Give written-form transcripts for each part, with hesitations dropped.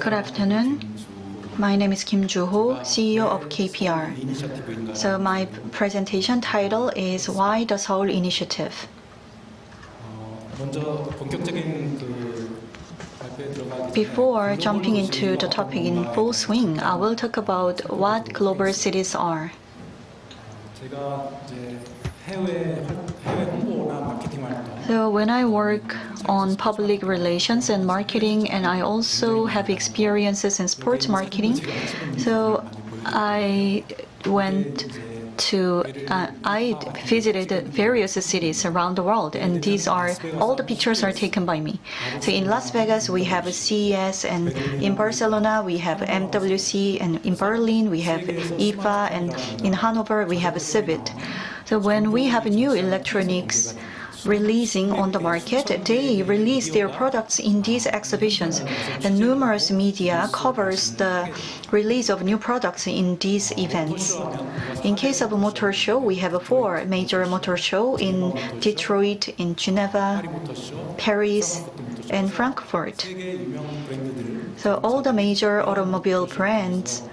Good afternoon. My name is Joo-ho, CEO of KPR. So my presentation title is Why the Seoul Initiative. Before jumping into the topic in full swing, I will talk about what global cities are. So when I work on public relations and marketing, and I also have experiences in sports marketing, so I visited various cities around the world, and all the pictures are taken by me. So in Las Vegas, we have a CES, and in Barcelona, we have MWC, and in Berlin, we have IFA, and in Hanover, we have a CeBIT. So when we have new electronics releasing on the market, they release their products in these exhibitions, and numerous media covers the release of new products in these events. In case of a motor show, we have 4 major motor shows in Detroit, in Geneva, Paris, and Frankfurt. So all the major automobile brands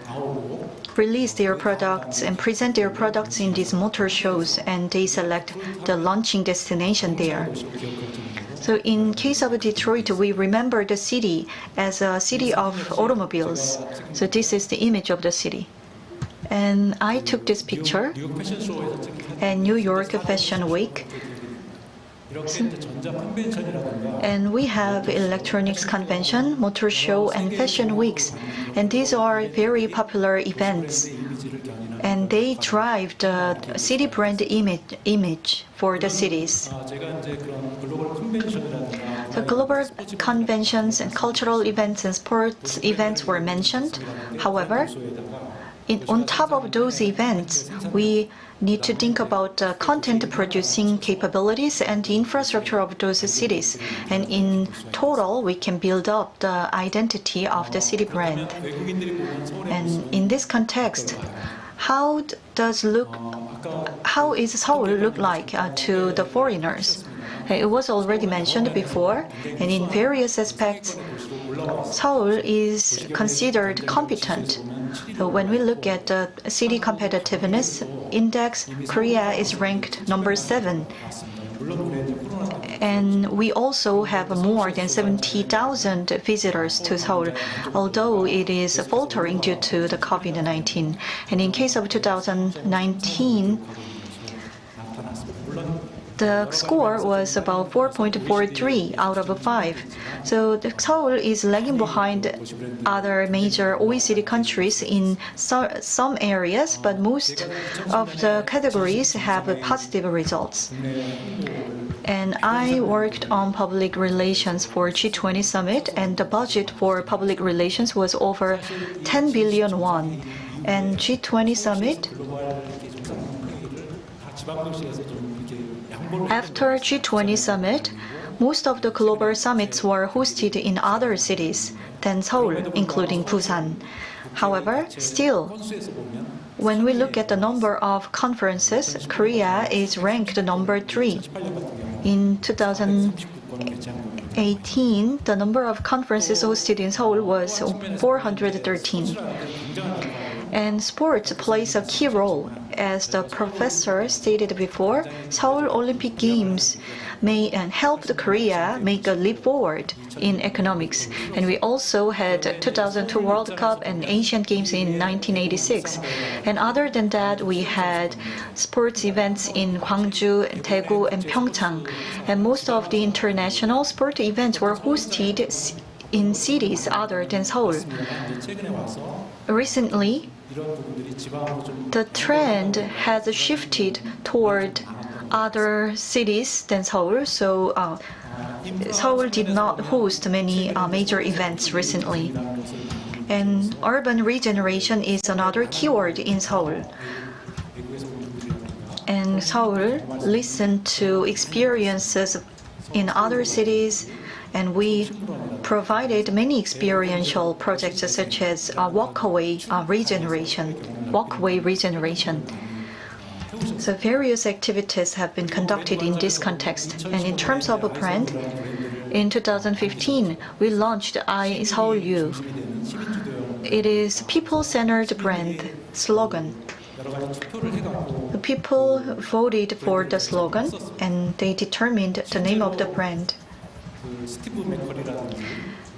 release their products and present their products in these motor shows, and they select the launching destination there. So in case of Detroit, we remember the city as a city of automobiles. So this is the image of the city. And I took this picture at New York Fashion Week. And we have electronics convention, motor show, and fashion weeks. And these are very popular events. And they drive the city brand image for the cities. The global conventions and cultural events and sports events were mentioned. However, on top of those events, we need to think about the content producing capabilities and the infrastructure of those cities. And in total, we can build up the identity of the city brand. And in this context, how is Seoul look like to the foreigners? It was already mentioned before, and in various aspects, Seoul is considered competent. So when we look at the city competitiveness index, Korea is ranked number 7. And we also have more than 70,000 visitors to Seoul, although it is faltering due to the COVID-19. And in case of 2019, the score was about 4.43 out of 5. So Seoul is lagging behind other major OECD countries in some areas, but most of the categories have positive results. And I worked on public relations for G20 summit, and the budget for public relations was over 10 billion won. And G20 summit, after G20 summit, most of the global summits were hosted in other cities than Seoul, including Busan. However, still, when we look at the number of conferences, Korea is ranked number 3. In 2018, the number of conferences hosted in Seoul was 413. And sports plays a key role. As the professor stated before, Seoul Olympic Games may help Korea make a leap forward in economics. And we also had 2002 World Cup and Asian Games in 1986. And other than that, we had sports events in Gwangju, Daegu, and Pyeongchang. And most of the international sport events were hosted in cities other than Seoul. Recently, the trend has shifted toward other cities than Seoul, so Seoul did not host many major events recently. And urban regeneration is another keyword in Seoul. And Seoul listened to experiences in other cities, and we provided many experiential projects such as walkway regeneration. So various activities have been conducted in this context. And in terms of a brand, in 2015, we launched ISeoulU. It is people-centered brand, Slogan. The people voted for the slogan and they determined the name of the brand.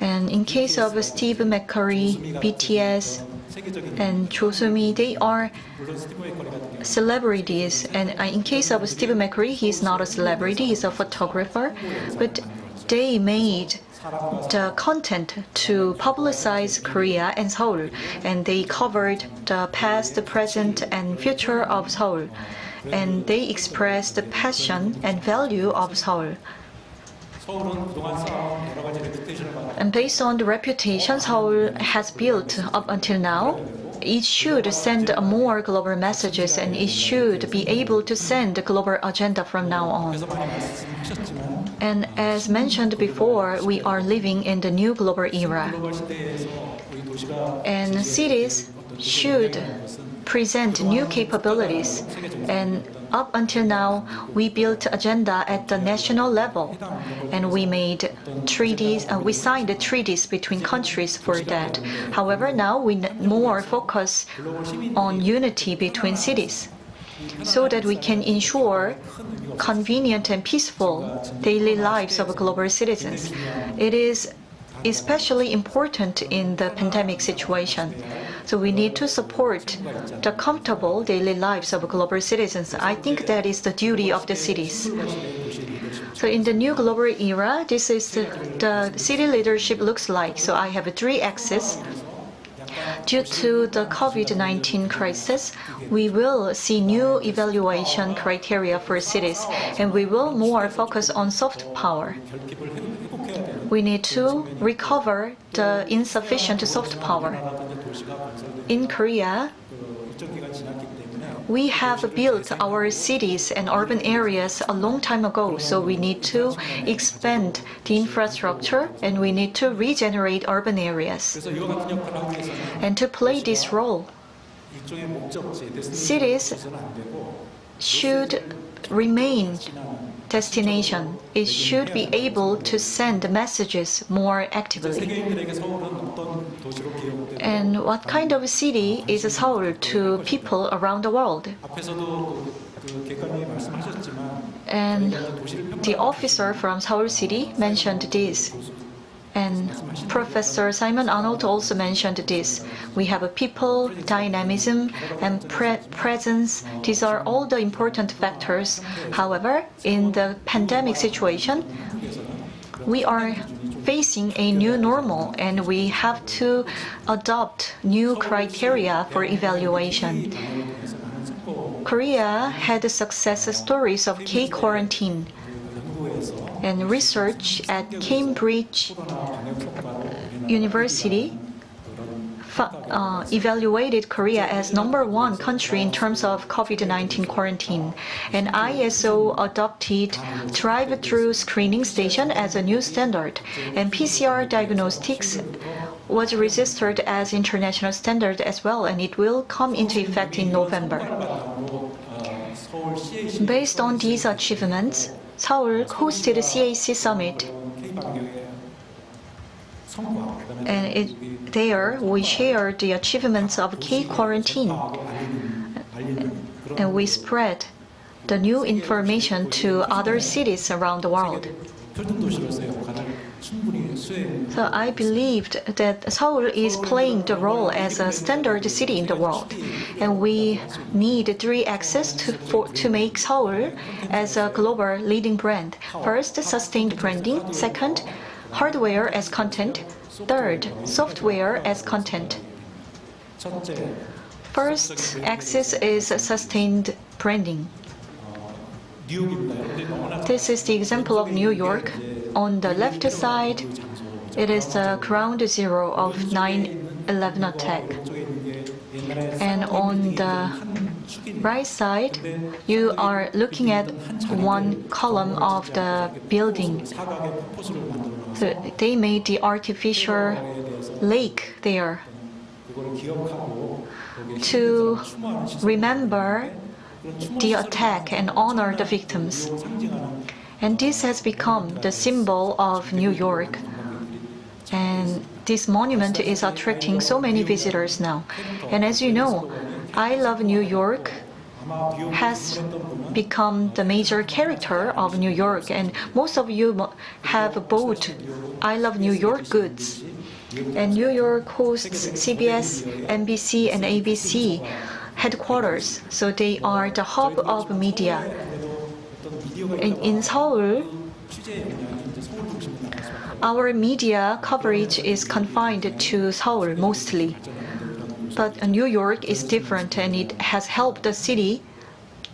And in case of Steve McCurry, BTS, and Joo-ho, they are celebrities. And in case of Steve McCurry, he's not a celebrity, he's a photographer. But they made the content to publicize Korea and Seoul, and they covered the past, present, and future of Seoul, and they expressed the passion and value of Seoul. And based on the reputation Seoul has built up until now, it should send more global messages and it should be able to send the global agenda from now on. And as mentioned before, we are living in the new global era. And cities should present new capabilities. And up until now, we built agenda at the national level. And we made treaties, we signed the treaties between countries for that. However, now we more focus on unity between cities, so that we can ensure convenient and peaceful daily lives of global citizens. It is especially important in the pandemic situation. So we need to support the comfortable daily lives of global citizens. I think that is the duty of the cities. So in the new global era, this is the city leadership looks like. So I have 3 axes. Due to the COVID-19 crisis, we will see new evaluation criteria for cities, and we will more focus on soft power. We need to recover the insufficient soft power. In Korea, we have built our cities and urban areas a long time ago, so we need to expand the infrastructure and we need to regenerate urban areas. And to play this role, cities should remain destination. It should be able to send messages more actively. And what kind of city is Seoul to people around the world? And the officer from Seoul City mentioned this. And Professor Simon Arnold also mentioned this. We have a people, dynamism, and presence. These are all the important factors. However, in the pandemic situation, we are facing a new normal and we have to adopt new criteria for evaluation. Korea had success stories of K-quarantine. And research at Cambridge University evaluated Korea as #1 country in terms of COVID-19 quarantine. And ISO adopted drive-through screening station as a new standard. And PCR diagnostics was registered as international standard as well, and it will come into effect in November. Based on these achievements, Seoul hosted the CAC summit, and there we shared the achievements of K-quarantine, and we spread the new information to other cities around the world. So I believed that Seoul is playing the role as a standard city in the world, and we need 3 axes to make Seoul as a global leading brand. First, sustained branding. Second, hardware as content. Third, software as content. First axis is sustained branding. This is the example of New York. On the left side, it is the ground zero of 9/11 attack. And on the right side, you are looking at one column of the building. So they made the artificial lake there to remember the attack and honor the victims. And this has become the symbol of New York. And this monument is attracting so many visitors now. And as you know, I Love New York has become the major character of New York, and most of you have bought I Love New York goods. And New York hosts CBS, NBC, and ABC headquarters, so they are the hub of media. In Seoul, our media coverage is confined to Seoul mostly. But New York is different, and it has helped the city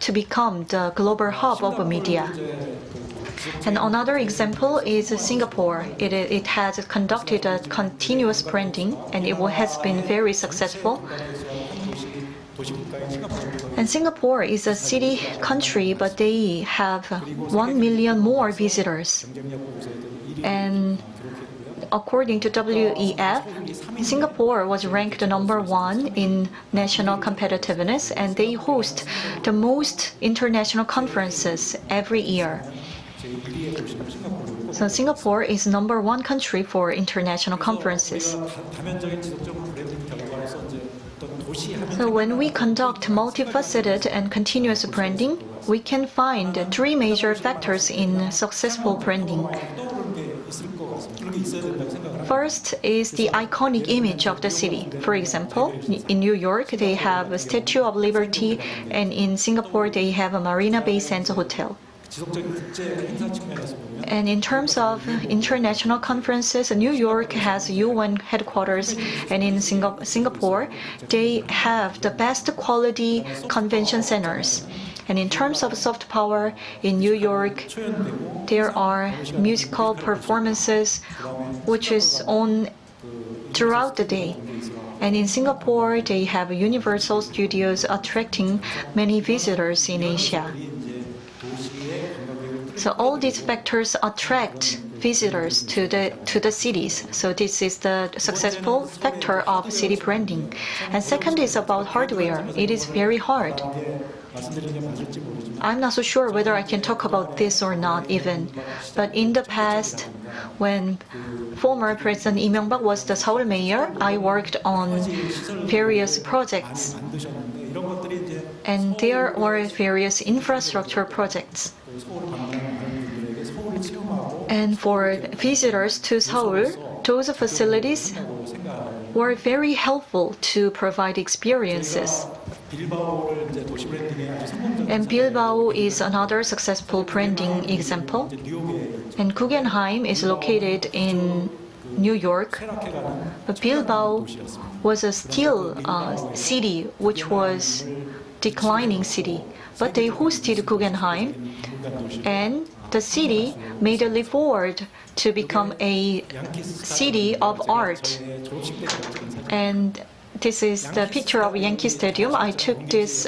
to become the global hub of media. And another example is Singapore. It has conducted a continuous branding, and it has been very successful. And Singapore is a city country, but they have 1 million more visitors. And according to WEF, Singapore was ranked #1 in national competitiveness, and they host the most international conferences every year. So Singapore is #1 country for international conferences. So when we conduct multifaceted and continuous branding, we can find 3 major factors in successful branding. First is the iconic image of the city. For example, in New York, they have a Statue of Liberty, and in Singapore, they have a Marina Bay Sands Hotel. And in terms of international conferences, New York has UN headquarters, and in Singapore, they have the best quality convention centers. And in terms of soft power, in New York, there are musical performances which is on throughout the day. And in Singapore, they have Universal Studios attracting many visitors in Asia. So all these factors attract visitors to the cities. So this is the successful factor of city branding. And second is about hardware. It is very hard. I'm not so sure whether I can talk about this or not even. But in the past, when former President Lee Myung-bak was the Seoul mayor, I worked on various projects. And there were various infrastructure projects. And for visitors to Seoul, those facilities were very helpful to provide experiences. And Bilbao is another successful branding example. And Guggenheim is located in New York. But Bilbao was a still city, which was declining city. But they hosted Guggenheim, and the city made a leap forward to become a city of art. And this is the picture of Yankee Stadium. I took this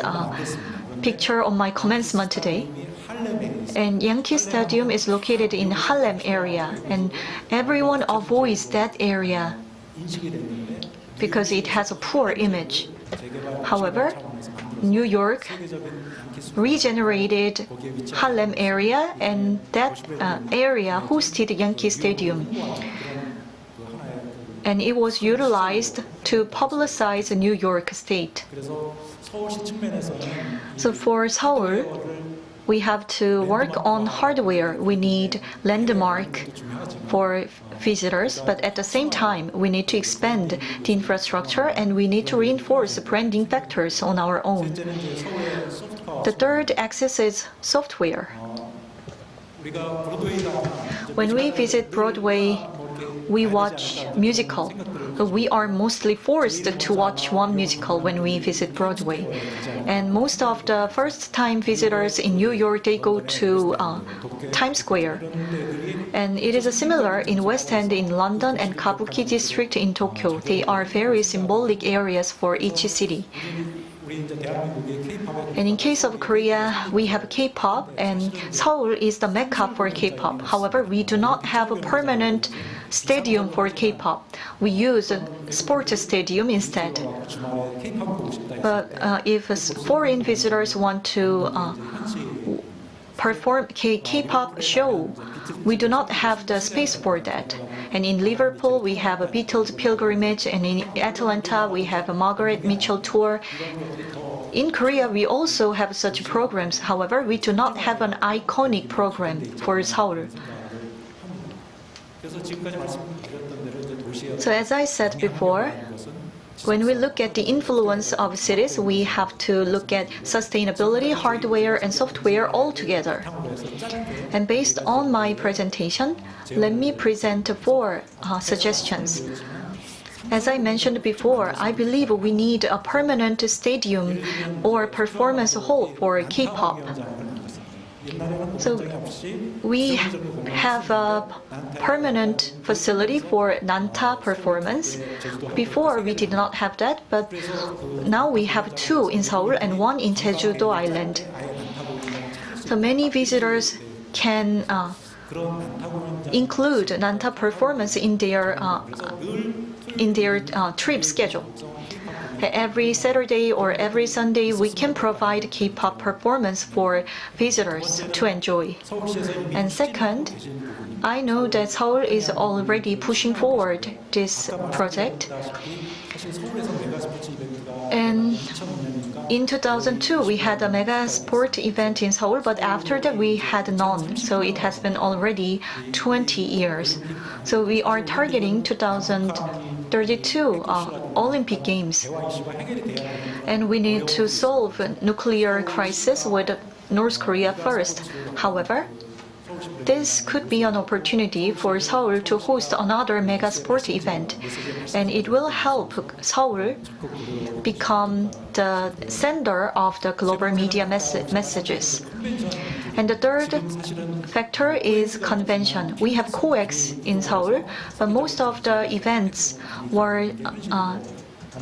picture on my commencement today. And Yankee Stadium is located in Harlem area, and everyone avoids that area because it has a poor image. However, New York regenerated Harlem area, and that area hosted Yankee Stadium. And it was utilized to publicize New York State. So for Seoul, we have to work on hardware. We need landmark for visitors, but at the same time, we need to expand the infrastructure, and we need to reinforce branding factors on our own. The third axis is software. When we visit Broadway, we watch musical. We are mostly forced to watch one musical when we visit Broadway. And most of the first-time visitors in New York, they go to Times Square. And it is similar in West End in London and Kabuki district in Tokyo. They are very symbolic areas for each city. And in case of Korea, we have K-pop, and Seoul is the mecca for K-pop. However, we do not have a permanent stadium for K-pop. We use a sports stadium instead. But if foreign visitors want to perform K-pop show, we do not have the space for that. And in Liverpool, we have a Beatles pilgrimage, and in Atlanta, we have a Margaret Mitchell tour. In Korea, we also have such programs. However, we do not have an iconic program for Seoul. So as I said before, when we look at the influence of cities, we have to look at sustainability, hardware, and software all together. And based on my presentation, let me present 4 suggestions. As I mentioned before, I believe we need a permanent stadium or performance hall for K-pop. So we have a permanent facility for Nanta performance. Before we did not have that, but now we have 2 in Seoul and 1 in Jeju-do Island. So many visitors can include Nanta performance in their trip schedule. Every Saturday or every Sunday, we can provide K-pop performance for visitors to enjoy. And second, I know that Seoul is already pushing forward this project. And in 2002, we had a mega sport event in Seoul, but after that we had none. So it has been already 20 years. So we are targeting 2032 Olympic Games. And we need to solve nuclear crisis with North Korea first. However, this could be an opportunity for Seoul to host another mega sport event, and it will help Seoul become the center of the global media messages. And the third factor is convention. We have COEX in Seoul, but most of the events were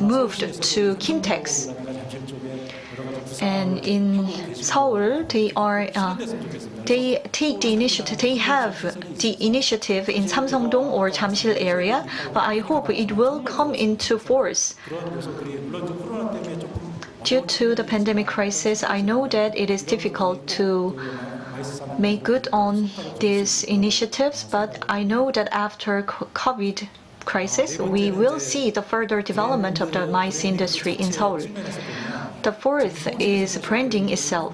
moved to Kintex. And in Seoul, they take the initiative. They have the initiative in Samsung-dong or Jamsil area, but I hope it will come into force. Due to the pandemic crisis, I know that it is difficult to make good on these initiatives, but I know that after COVID crisis, we will see the further development of the MICE industry in Seoul. The fourth is branding itself.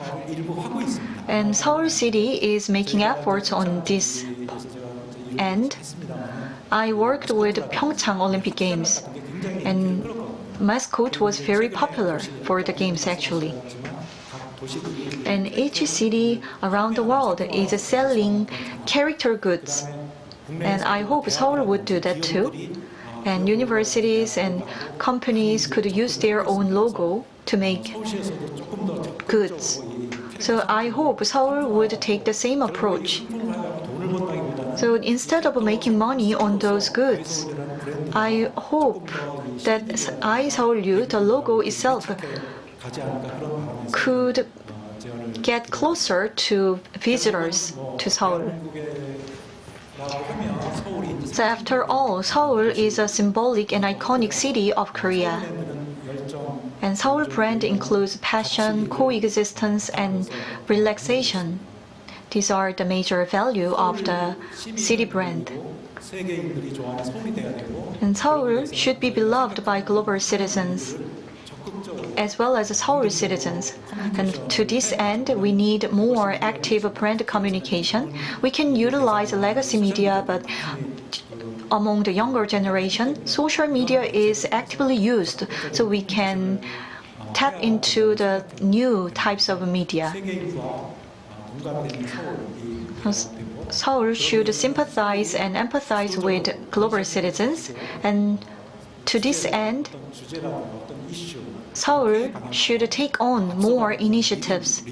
And Seoul City is making efforts on this end. I worked with Pyeongchang Olympic Games, and mascot was very popular for the games actually. And each city around the world is selling character goods. And I hope Seoul would do that too. And universities and companies could use their own logo to make goods. So I hope Seoul would take the same approach. So instead of making money on those goods, I hope that ISeoulU, the logo itself, could get closer to visitors to Seoul. So after all, Seoul is a symbolic and iconic city of Korea. And Seoul brand includes passion, coexistence, and relaxation. These are the major values of the city brand. And Seoul should be beloved by global citizens, as well as Seoul citizens. And to this end, we need more active brand communication. We can utilize legacy media, but among the younger generation, social media is actively used, so we can tap into the new types of media. Seoul should sympathize and empathize with global citizens, and to this end, Seoul should take on more initiatives,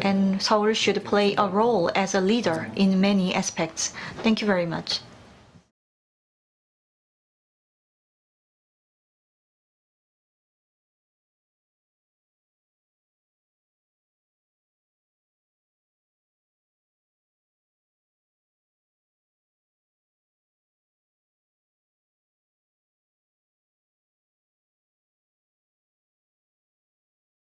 and Seoul should play a role as a leader in many aspects. Thank you very much.